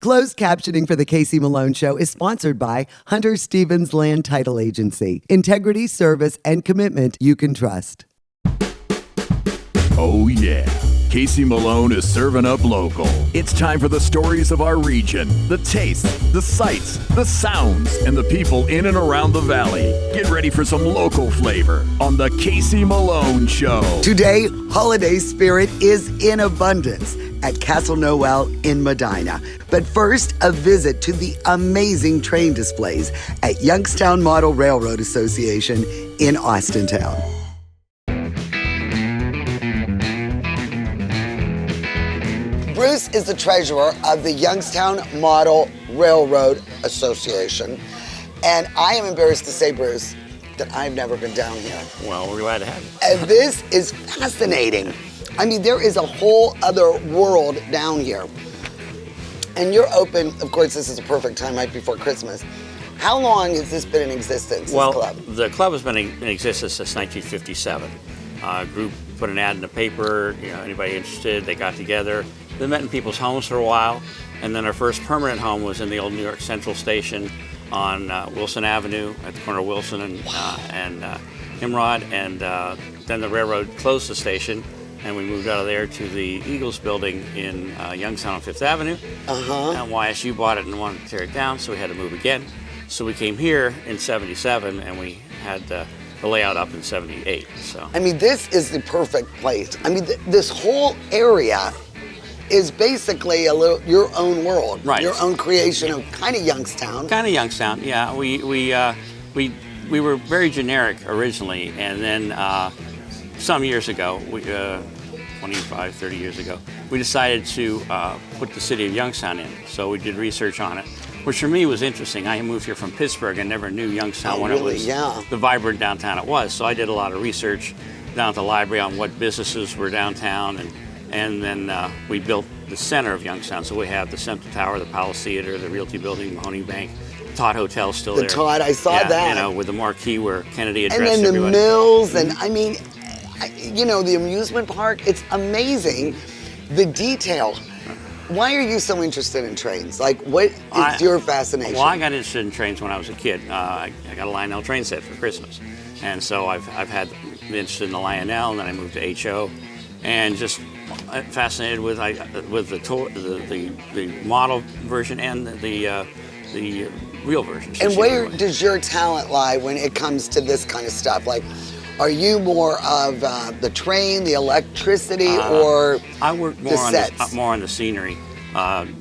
Closed captioning for the Casey Malone Show is sponsored by Hunter Stevens Land Title Agency. Integrity, service, and commitment you can trust. Oh yeah, Casey Malone is serving up local. It's time for the stories of our region, the tastes, the sights, the sounds, and the people in and around the valley. Get ready for some local flavor on the Casey Malone Show. Today, holiday spirit is in abundance at Castle Noel in Medina. But first, a visit to the amazing train displays at Youngstown Model Railroad Association in Austintown. Bruce is the treasurer of the Youngstown Model Railroad Association. And I am embarrassed to say, Bruce, that I've never been down here. Well, we're glad to have you. And this is fascinating. I mean, there is a whole other world down here. And you're open, of course, this is a perfect time right before Christmas. How long has this been in existence, this club? The club has been in existence since 1957. A group put an ad in the paper, anybody interested, they got together. They met in people's homes for a while, and then our first permanent home was in the old New York Central Station on Wilson Avenue at the corner of Wilson and Himrod, and then the railroad closed the station, and we moved out of there to the Eagles building in Youngstown on Fifth Avenue. And YSU bought it and wanted to tear it down, so we had to move again. So we came here in '77, and we had the layout up in '78. So I mean, this is the perfect place. I mean, this whole area is basically a little your own world, right? Your own creation of kind of Youngstown. Kind of Youngstown, yeah. We were very generic originally, and then some years ago, 25, 30 years ago, we decided to put the city of Youngstown in. So we did research on it, which for me was interesting. I moved here from Pittsburgh and never knew Youngstown when it was the vibrant downtown it was. So I did a lot of research down at the library on what businesses were downtown, and then we built the center of Youngstown. So we have the Central Tower, the Palace Theater, the Realty Building, Mahoney Bank, Todd Hotel's still there. The Todd, I saw that. With the marquee where Kennedy addressed everybody. And then the mills, and I mean, the amusement park, it's amazing, the detail. Why are you so interested in trains? Like, what is your fascination? Well, I got interested in trains when I was a kid. I got a Lionel train set for Christmas. And so I've been interested in the Lionel, and then I moved to HO, and just fascinated with the model version and the real version. And where does your talent lie when it comes to this kind of stuff? Like, are you more of the train, the electricity, or I work more the sets? More on the scenery,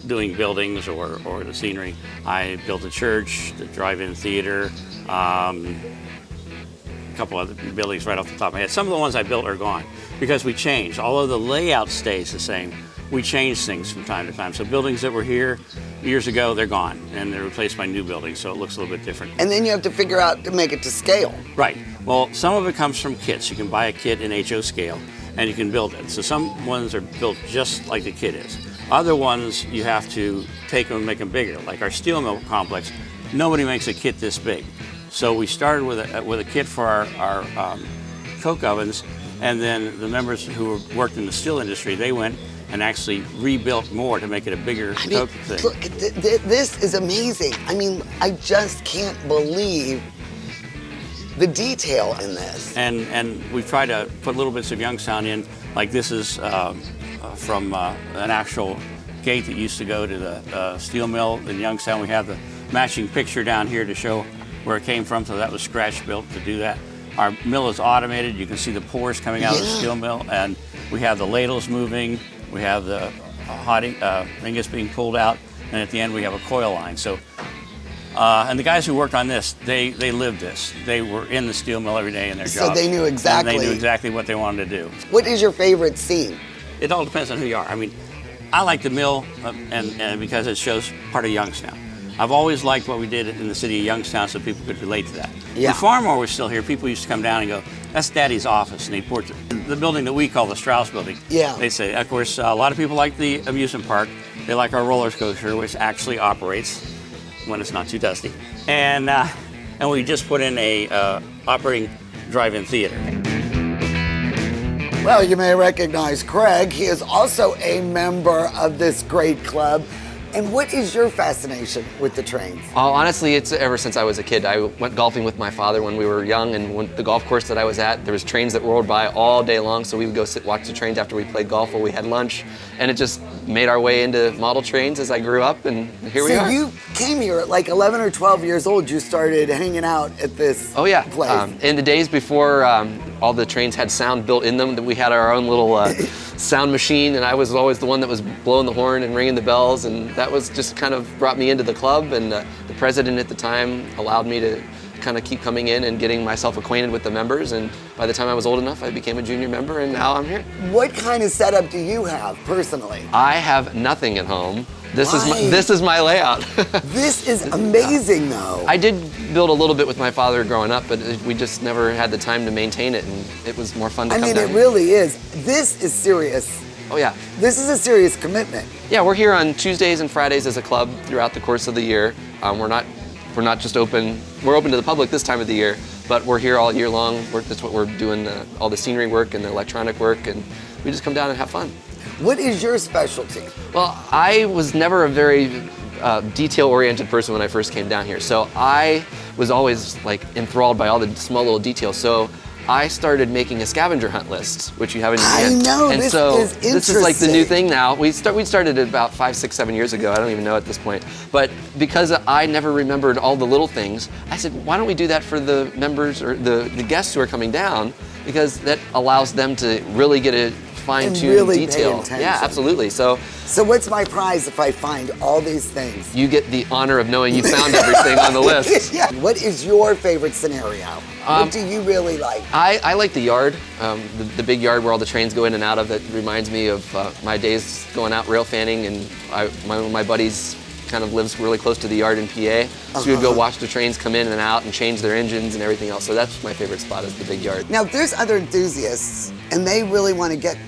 doing buildings or the scenery. I built a church, the drive-in theater, a couple other buildings right off the top of my head. Some of the ones I built are gone because we changed. Although the layout stays the same, we change things from time to time. So buildings that were here years ago, they're gone, and they're replaced by new buildings, so it looks a little bit different. And then you have to figure out to make it to scale. Right. Well, some of it comes from kits. You can buy a kit in HO scale, and you can build it. So some ones are built just like the kit is. Other ones, you have to take them and make them bigger. Like our steel mill complex, nobody makes a kit this big. So we started with a kit for our coke ovens, and then the members who worked in the steel industry, they went and actually rebuilt more to make it a bigger coke thing. Look, this is amazing. I mean, I just can't believe the detail in this. And we've tried to put little bits of Youngstown in, like this is from an actual gate that used to go to the steel mill in Youngstown. We have the matching picture down here to show where it came from, so that was scratch built to do that. Our mill is automated. You can see the pores coming out of the steel mill, and we have the ladles moving. We have the hot ingots being pulled out, and at the end we have a coil line. So, and the guys who worked on this, they lived this. They were in the steel mill every day in their jobs. So they knew exactly. And they knew exactly what they wanted to do. What is your favorite scene? It all depends on who you are. I mean, I like the mill, and because it shows part of Youngstown. I've always liked what we did in the city of Youngstown, so people could relate to that. Yeah. When Farmore was still here, people used to come down and go, "That's Daddy's office," and they'd port the building that we call the Strauss building. Yeah. They say, of course, a lot of people like the amusement park. They like our roller coaster, which actually operates when it's not too dusty. And we just put in a operating drive-in theater. Well, you may recognize Craig. He is also a member of this great club. And what is your fascination with the trains? Honestly, it's ever since I was a kid. I went golfing with my father when we were young, and when the golf course that I was at, there was trains that rolled by all day long, so we would go sit watch the trains after we played golf while we had lunch, and it just made our way into model trains as I grew up, and here we are. So you came here at like 11 or 12 years old, you started hanging out at this place. In the days before all the trains had sound built in them, that we had our own little sound machine, and I was always the one that was blowing the horn and ringing the bells, and that was just kind of brought me into the club, and the president at the time allowed me to kind of keep coming in and getting myself acquainted with the members, and by the time I was old enough, I became a junior member, and now I'm here. What kind of setup do you have personally? I have nothing at home. This is my layout. This is amazing, though. I did build a little bit with my father growing up, but we just never had the time to maintain it, and it was more fun to come down. I mean, it really is. This is serious. Oh yeah. This is a serious commitment. Yeah, we're here on Tuesdays and Fridays as a club throughout the course of the year. We're not just open. We're open to the public this time of the year, but we're here all year long. That's what we're doing, all the scenery work and the electronic work, and we just come down and have fun. What is your specialty? Well, I was never a very detail-oriented person when I first came down here, so I was always like enthralled by all the small little details. So I started making a scavenger hunt list, which you have in your hand. I know, and this so is interesting. This is like the new thing now. We started it about 5, 6, 7 years ago. I don't even know at this point. But because I never remembered all the little things, I said, why don't we do that for the members or the guests who are coming down? Because that allows them to really get a fine-tuned really detail. Yeah, absolutely. So what's my prize if I find all these things? You get the honor of knowing you found everything on the list. Yeah. What is your favorite scenario? What do you really like? I like the yard, the big yard where all the trains go in and out of. It reminds me of my days going out rail fanning, and one of my buddies kind of lives really close to the yard in PA. So we would go watch the trains come in and out and change their engines and everything else. So that's my favorite spot, is the big yard. Now, if there's other enthusiasts and they really want to get,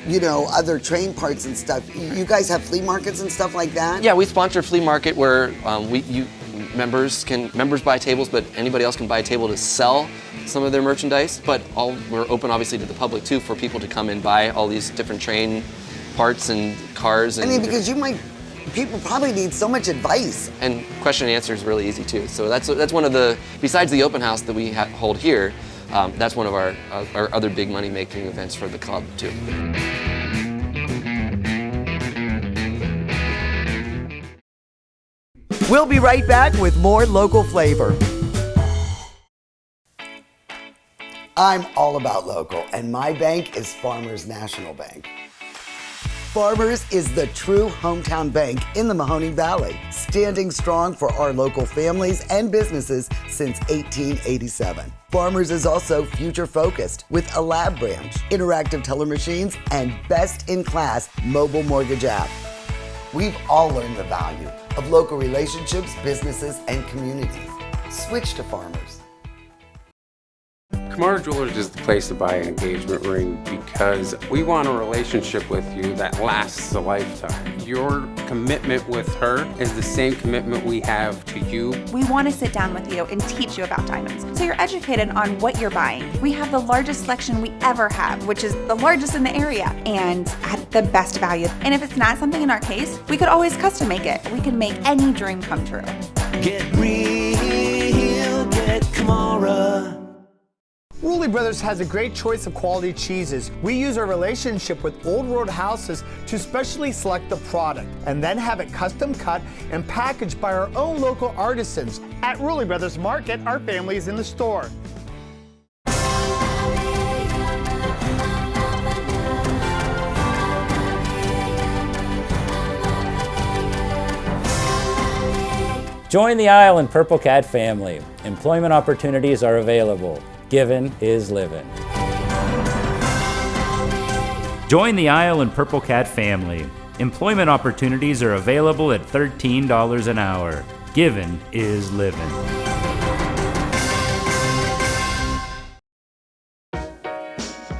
you know, other train parts and stuff, you guys have flea markets and stuff like that? Yeah, we sponsor a flea market where members buy tables, but anybody else can buy a table to sell some of their merchandise. But we're open obviously to the public too, for people to come and buy all these different train parts and cars. And because people probably need so much advice. And question and answer is really easy too. So that's one of the, besides the open house that we hold here, that's one of our other big money-making events for the club too. We'll be right back with more local flavor. I'm all about local, and my bank is Farmers National Bank. Farmers is the true hometown bank in the Mahoning Valley, standing strong for our local families and businesses since 1887. Farmers is also future-focused with a lab branch, interactive teller machines, and best-in-class mobile mortgage app. We've all learned the value of local relationships, businesses, and communities. Switch to Farmers. Kumar Jewelers is the place to buy an engagement ring because we want a relationship with you that lasts a lifetime. Your commitment with her is the same commitment we have to you. We want to sit down with you and teach you about diamonds, so you're educated on what you're buying. We have the largest selection we ever have, which is the largest in the area, and at the best value. And if it's not something in our case, we could always custom make it. We can make any dream come true. Get real, get Kumara. Rulli Brothers has a great choice of quality cheeses. We use our relationship with Old Road Houses to specially select the product and then have it custom cut and packaged by our own local artisans. At Rulli Brothers Market, our family is in the store. Join the Isle and Purple Cat family. Employment opportunities are available. Given is living. Join the Isle and Purple Cat family. Employment opportunities are available at $13 an hour. Given is living.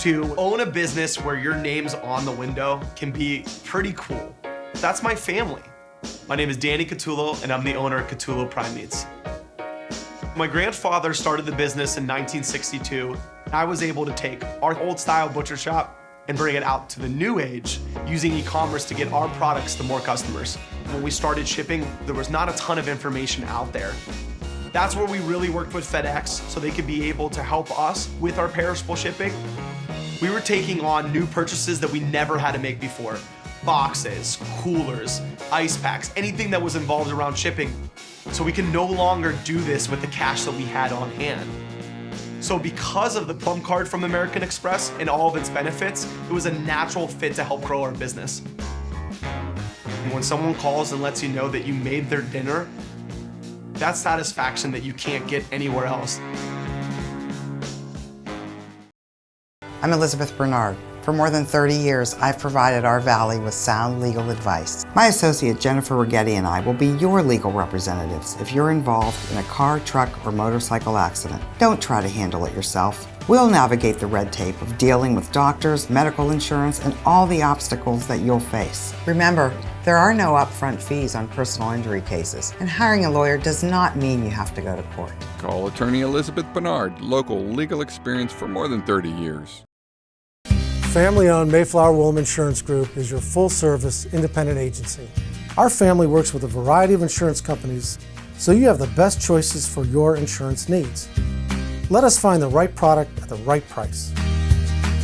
To own a business where your name's on the window can be pretty cool. That's my family. My name is Danny Catullo, and I'm the owner of Catullo Prime Meats. My grandfather started the business in 1962. I was able to take our old-style butcher shop and bring it out to the new age using e-commerce to get our products to more customers. When we started shipping, there was not a ton of information out there. That's where we really worked with FedEx so they could be able to help us with our perishable shipping. We were taking on new purchases that we never had to make before. Boxes, coolers, ice packs, anything that was involved around shipping. So we can no longer do this with the cash that we had on hand. So because of the Plum Card from American Express and all of its benefits, it was a natural fit to help grow our business. And when someone calls and lets you know that you made their dinner, that's satisfaction that you can't get anywhere else. I'm Elizabeth Bernard. For more than 30 years, I've provided our Valley with sound legal advice. My associate Jennifer Rigetti and I will be your legal representatives if you're involved in a car, truck, or motorcycle accident. Don't try to handle it yourself. We'll navigate the red tape of dealing with doctors, medical insurance, and all the obstacles that you'll face. Remember, there are no upfront fees on personal injury cases, and hiring a lawyer does not mean you have to go to court. Call attorney Elizabeth Bernard, local legal experience for more than 30 years. Family-owned Mayflower Woolham Insurance Group is your full-service independent agency. Our family works with a variety of insurance companies, so you have the best choices for your insurance needs. Let us find the right product at the right price.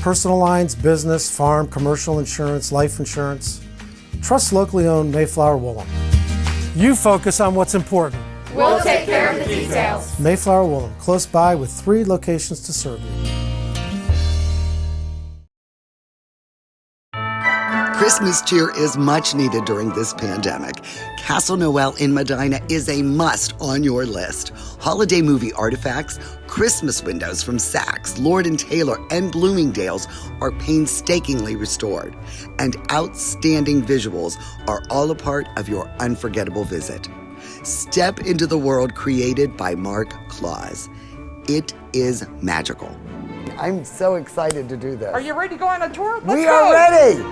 Personal lines, business, farm, commercial insurance, life insurance. Trust locally owned Mayflower Woolham. You focus on what's important. We'll take care of the details. Mayflower Woolham, close by with 3 locations to serve you. Christmas cheer is much needed during this pandemic. Castle Noel in Medina is a must on your list. Holiday movie artifacts, Christmas windows from Saks, Lord & Taylor, and Bloomingdale's are painstakingly restored. And outstanding visuals are all a part of your unforgettable visit. Step into the world created by Mark Claus. It is magical. I'm so excited to do this. Are you ready to go on a tour? We are ready!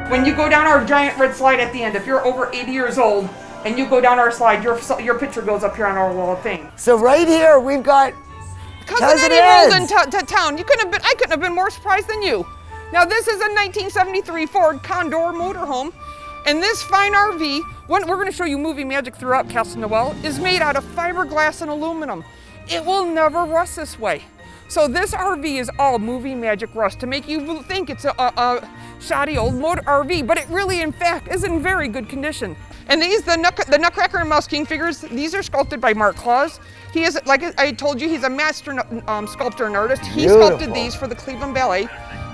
When you go down our giant red slide at the end, if you're over 80 years old and you go down our slide, your picture goes up here on our wall of fame. So right here we've got Cousin Eddie rolled into town. I couldn't have been more surprised than you. Now this is a 1973 Ford Condor motorhome, and this fine RV, we're going to show you movie magic throughout Castle Noel, is made out of fiberglass and aluminum. It will never rust this way. So this RV is all movie magic rust to make you think it's a shoddy old motor RV, but it really, in fact, is in very good condition. And these, the Nutcracker and Mouse King figures, these are sculpted by Mark Claus. He is, like I told you, he's a master sculptor and artist. He sculpted these for the Cleveland Ballet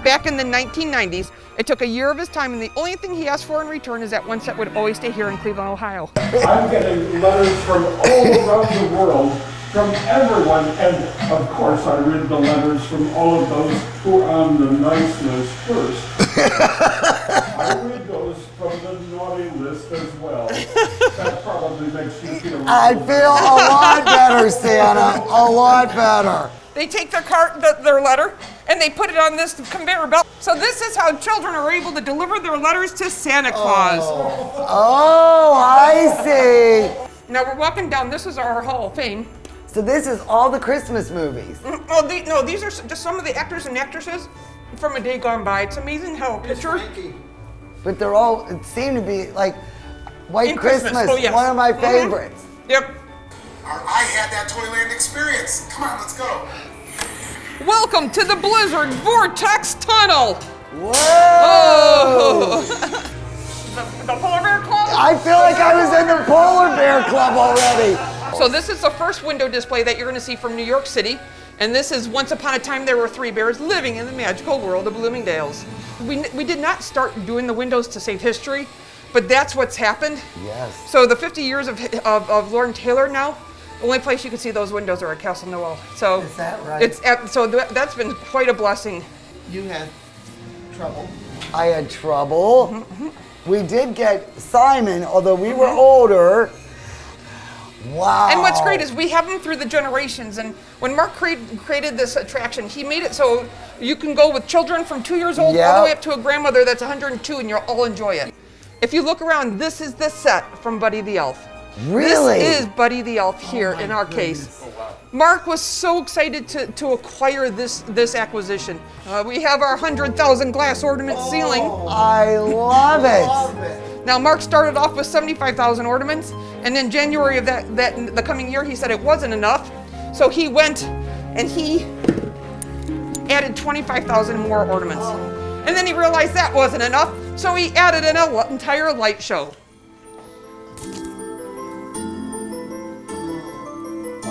back in the 1990s. It took a year of his time, and the only thing he asked for in return is that one set would always stay here in Cleveland, Ohio. I'm getting letters from all around the world, from everyone, and of course I read the letters from all of those who are on the nice list first. I read those from the naughty list as well. That probably makes you feel I feel a lot better, Santa, a lot better. They take their letter and they put it on this conveyor belt. So this is how children are able to deliver their letters to Santa Claus. Oh, I see. Now we're walking down, this is our Hall of Fame. So this is all the Christmas movies. Oh, no, these are just some of the actors and actresses from a day gone by. It's amazing how a picture. But they're all, it seemed to be like White Christmas, Oh, yes. one of my favorites. Yep. I had that Toyland experience. Come on, let's go. Welcome to the Blizzard Vortex Tunnel. Whoa! Oh. the Polar Bear Club? I feel like I was in the Polar Bear Club already. So this is the first window display that you're going to see from New York City. And this is Once Upon a Time There Were 3 Bears Living in the Magical World of Bloomingdale's. We did not start doing the windows to save history, but that's what's happened. Yes. So the 50 years of Lord & Taylor now, the only place you can see those windows are at Castle Noel. So is that right? That's been quite a blessing. You had trouble. I had trouble. We did get Simon, although we were older. Wow. And what's great is we have them through the generations. And when Mark created this attraction, he made it so you can go with children from 2 years old all the way up to a grandmother that's 102, and you'll all enjoy it. If you look around, this is the set from Buddy the Elf. Really? This is Buddy the Elf here in our case. Mark was so excited to acquire this acquisition. We have our 100,000 glass ornament ceiling. I love it. Now Mark started off with 75,000 ornaments, and in January of the coming year, he said it wasn't enough. So he went and he added 25,000 more ornaments. And then he realized that wasn't enough, so he added an entire light show.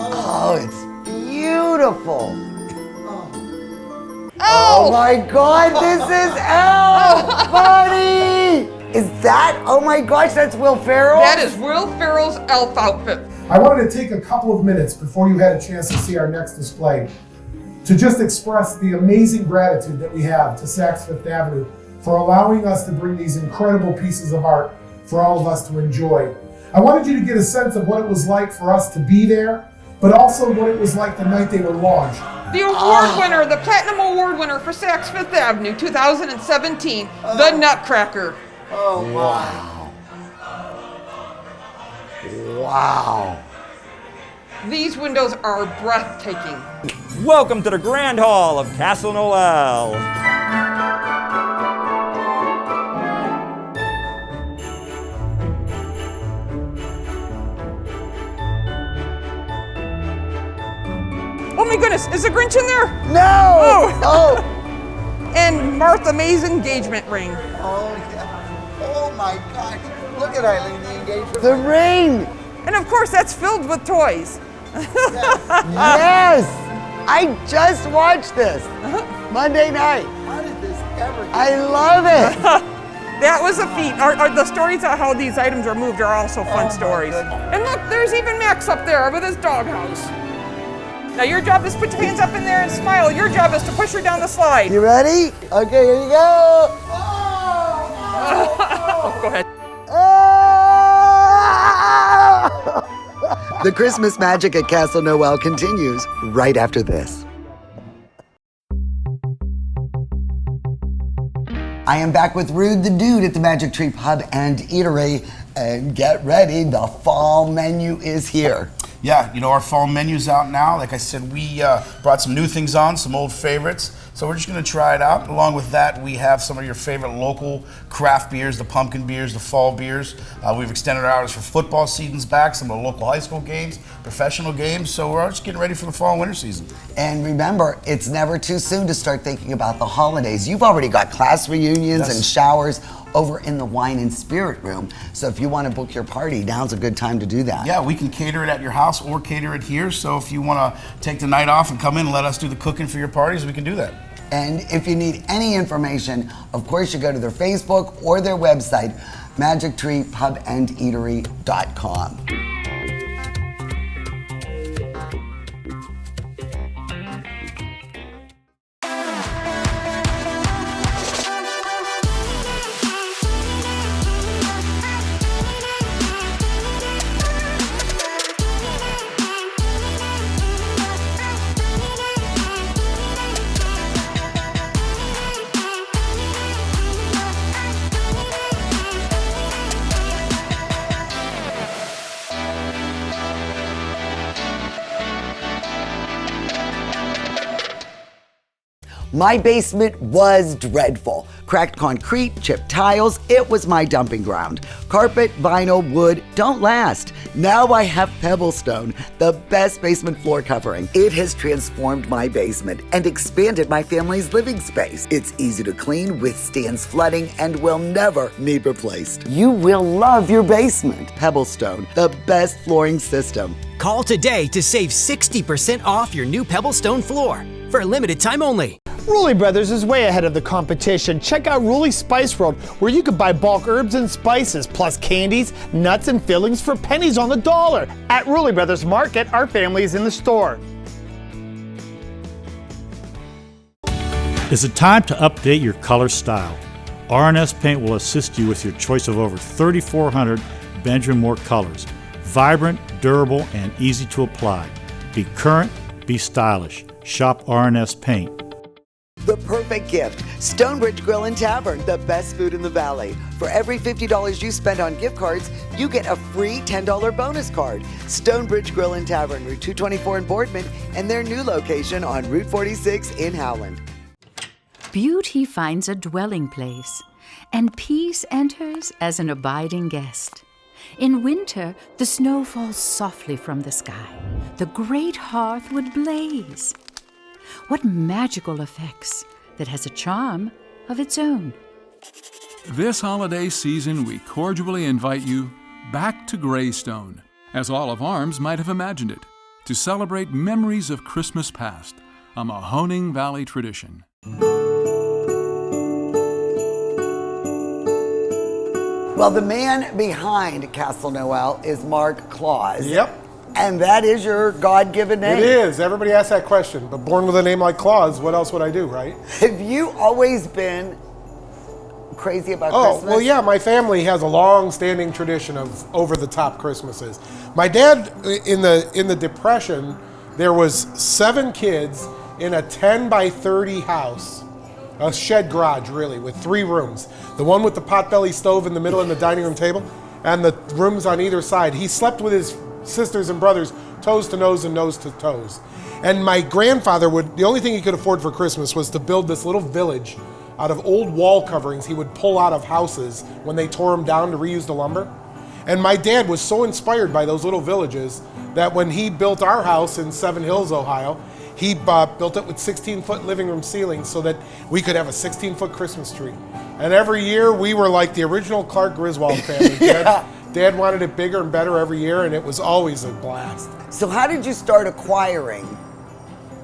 Oh, it's beautiful. Oh my God, this is Elf, Buddy! Is that, oh my gosh, that's Will Ferrell? That is Will Ferrell's elf outfit. I wanted to take a couple of minutes before you had a chance to see our next display to just express the amazing gratitude that we have to Saks Fifth Avenue for allowing us to bring these incredible pieces of art for all of us to enjoy. I wanted you to get a sense of what it was like for us to be there, but also what it was like the night they were launched. The award winner, the Platinum Award winner for Saks Fifth Avenue 2017, the Nutcracker. Oh, wow. Wow. These windows are breathtaking. Welcome to the Grand Hall of Castle Noel. Oh my goodness, is the Grinch in there? No! Oh! And Martha May's engagement ring. Oh, yeah. Oh my gosh. Look at Eileen, the engagement. The ring! And of course, that's filled with toys. Yes! I just watched this Monday night. How did this ever get I love it. That was a feat. The stories of how these items are moved are also fun stories. And look, there's even Max up there with his doghouse. Now your job is put your hands up in there and smile. Your job is to push her down the slide. You ready? Okay, here you go. Go ahead. The Christmas magic at Castle Noel continues right after this. I am back with Rude the Dude at the Magic Tree Pub and Eatery. And get ready, the fall menu is here. Yeah, you know, our fall menu's out now. Like I said, we brought some new things on, some old favorites. So we're just gonna try it out. Along with that, we have some of your favorite local craft beers, the pumpkin beers, the fall beers. We've extended our hours for football seasons back, some of the local high school games, professional games. So we're just getting ready for the fall and winter season. And remember, it's never too soon to start thinking about the holidays. You've already got class reunions and showers over in the Wine and Spirit Room. So if you want to book your party, now's a good time to do that. Yeah, we can cater it at your house or cater it here. So if you want to take the night off and come in and let us do the cooking for your parties, we can do that. And if you need any information, of course, you go to their Facebook or their website, magictreepubandeatery.com. My basement was dreadful. Cracked concrete, chipped tiles, it was my dumping ground. Carpet, vinyl, wood don't last. Now I have Pebblestone, the best basement floor covering. It has transformed my basement and expanded my family's living space. It's easy to clean, withstands flooding, and will never need replaced. You will love your basement. Pebblestone, the best flooring system. Call today to save 60% off your new Pebblestone floor for a limited time only. Rulli Brothers is way ahead of the competition. Check out Rulli Spice World, where you can buy bulk herbs and spices, plus candies, nuts, and fillings for pennies on the dollar. At Rulli Brothers Market, our family is in the store. Is it time to update your color style? R&S Paint will assist you with your choice of over 3,400 Benjamin Moore colors. Vibrant, durable, and easy to apply. Be current, be stylish. Shop R&S Paint. The perfect gift. Stonebridge Grill and Tavern, the best food in the valley. For every $50 you spend on gift cards, you get a free $10 bonus card. Stonebridge Grill and Tavern, Route 224 in Boardman, and their new location on Route 46 in Howland. Beauty finds a dwelling place, and peace enters as an abiding guest. In winter, the snow falls softly from the sky. The great hearth would blaze. What magical effects that has a charm of its own. This holiday season, we cordially invite you back to Greystone, as Olive Arms might have imagined it, to celebrate memories of Christmas past, a Mahoning Valley tradition. Well, the man behind Castle Noel is Mark Claus. Yep. And that is your God-given name. It is. Everybody asks that question. But born with a name like Claus, what else would I do, right? Have you always been crazy about Christmas? Well, yeah. My family has a long-standing tradition of over-the-top Christmases. My dad, in the Depression, there was 7 kids in a 10 by 30 house, a shed garage, really, with 3 rooms. The one with the potbelly stove in the middle and the dining room table, and the rooms on either side. He slept with his sisters and brothers toes to nose and nose to toes. And my grandfather the only thing he could afford for Christmas was to build this little village out of old wall coverings he would pull out of houses when they tore them down to reuse the lumber. And my dad was so inspired by those little villages that when he built our house in Seven Hills, Ohio, he built it with 16-foot living room ceilings so that we could have a 16-foot Christmas tree. And every year we were like the original Clark Griswold family. Yeah. Dad wanted it bigger and better every year, and it was always a blast. So how did you start acquiring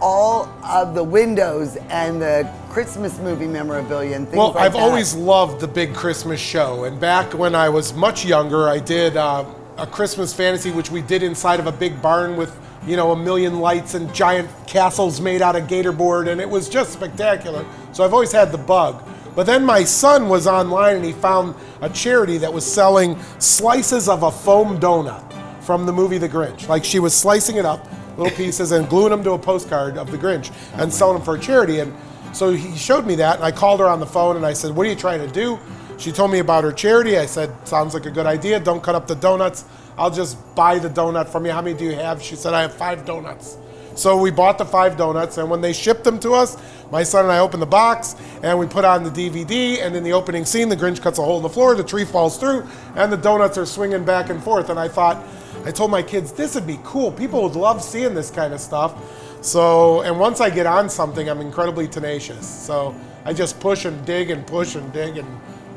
all of the windows and the Christmas movie memorabilia and things like that? Well, I've always loved the big Christmas show. And back when I was much younger, I did a Christmas fantasy, which we did inside of a big barn with, a million lights and giant castles made out of gator board, and it was just spectacular. So I've always had the bug. But then my son was online and he found a charity that was selling slices of a foam donut from the movie The Grinch. Like she was slicing it up, little pieces, and gluing them to a postcard of The Grinch and selling them for a charity. And so he showed me that, and I called her on the phone and I said, "What are you trying to do?" She told me about her charity. I said, "Sounds like a good idea. Don't cut up the donuts. I'll just buy the donut from you. How many do you have?" She said, "I have 5 donuts." So we bought the 5 donuts, and when they shipped them to us, my son and I opened the box, and we put on the DVD, and in the opening scene, the Grinch cuts a hole in the floor, the tree falls through, and the donuts are swinging back and forth. And I told my kids, this would be cool. People would love seeing this kind of stuff. So, and once I get on something, I'm incredibly tenacious. So I just push and dig, and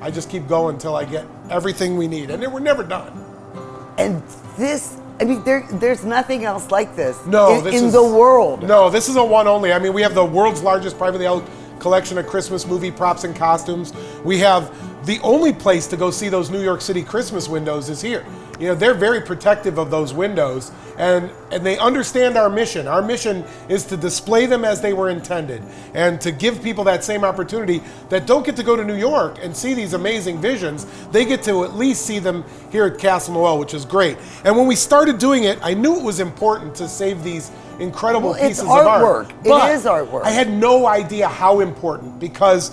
I just keep going until I get everything we need. And we're never done. And this, there's nothing else like this in the world. No, this is a one only. We have the world's largest privately held collection of Christmas movie props and costumes. We have the only place to go see those New York City Christmas windows is here. They're very protective of those windows, and they understand our mission. Our mission is to display them as they were intended and to give people that same opportunity that don't get to go to New York and see these amazing visions. They get to at least see them here at Castle Noel, which is great. And when we started doing it, I knew it was important to save these incredible pieces of art. It is artwork. I had no idea how important, because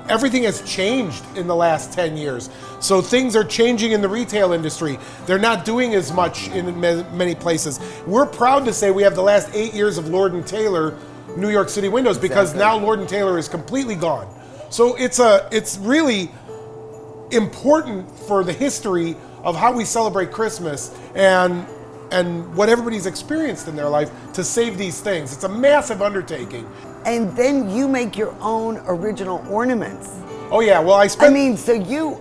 everything has changed in the last 10 years. So things are changing in the retail industry. They're not doing as much in many places. We're proud to say we have the last 8 years of Lord & Taylor New York City windows, because now Lord & Taylor is completely gone. So it's really important for the history of how we celebrate Christmas and what everybody's experienced in their life to save these things. It's a massive undertaking. And then you make your own original ornaments. Oh yeah, well you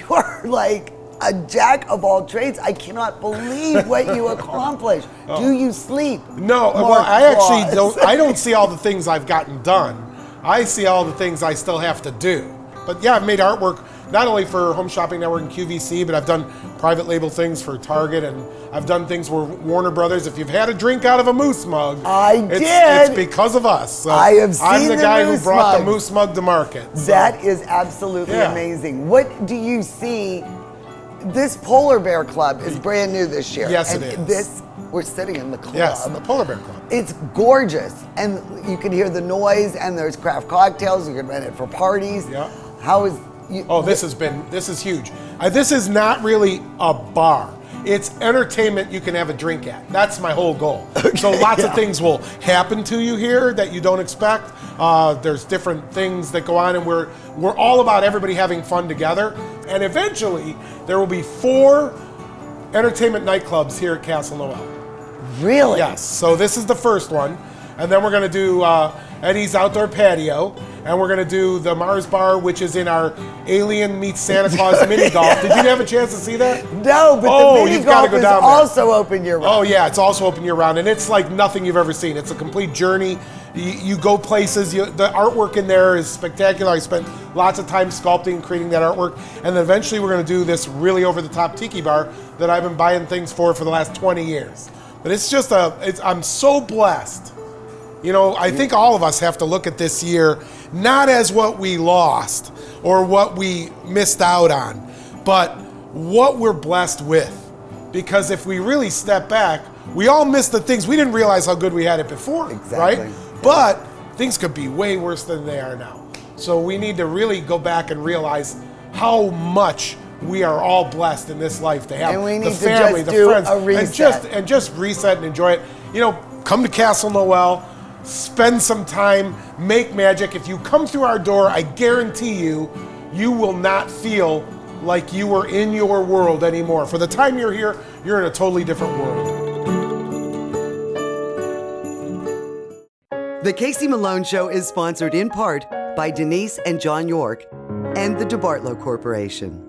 are like a jack of all trades. I cannot believe what you accomplish. Do you sleep? No, well, I actually don't. I don't see all the things I've gotten done. I see all the things I still have to do. But yeah, I've made artwork not only for Home Shopping Network and QVC, but I've done private label things for Target, and I've done things for Warner Brothers. If you've had a drink out of a moose mug, it's because of us. So I have seen I'm the guy who brought mugs. the moose mug to market. So. That is absolutely amazing. What do you see? This Polar Bear Club is brand new this year. Yes, it is. This we're sitting in the club. Yes, the Polar Bear Club. It's gorgeous, and you can hear the noise, and there's craft cocktails. You can rent it for parties. Yeah. How is? This is huge. This is not really a bar. It's entertainment you can have a drink at. That's my whole goal. So lots of things will happen to you here that you don't expect. There's different things that go on, and we're all about everybody having fun together. And eventually, there will be 4 entertainment nightclubs here at Castle Noel. Really? Yes. So this is the first one, and then we're going to do Eddie's Outdoor Patio, and we're going to do the Mars Bar, which is in our Alien Meets Santa Claus mini golf. Did you have a chance to see that? No, but the mini golf is also open year round. Oh yeah, it's also open year round, and it's like nothing you've ever seen. It's a complete journey. You go places. The artwork in there is spectacular. I spent lots of time sculpting and creating that artwork, and then eventually we're going to do this really over-the-top tiki bar that I've been buying things for the last 20 years. But it's just I'm so blessed. You know, I think all of us have to look at this year not as what we lost or what we missed out on, but what we're blessed with. Because if we really step back, we all miss the things. We didn't realize how good we had it before, right? But things could be way worse than they are now. So we need to really go back and realize how much we are all blessed in this life to have. And we need the family, to just the do friends, a reset. and just reset and enjoy it. You know, come to Castle Noel, spend some time, make magic. If you come through our door, I guarantee you, you will not feel like you were in your world anymore. For the time you're here, you're in a totally different world. The Casey Malone Show is sponsored in part by Denise and John York and the DeBartolo Corporation.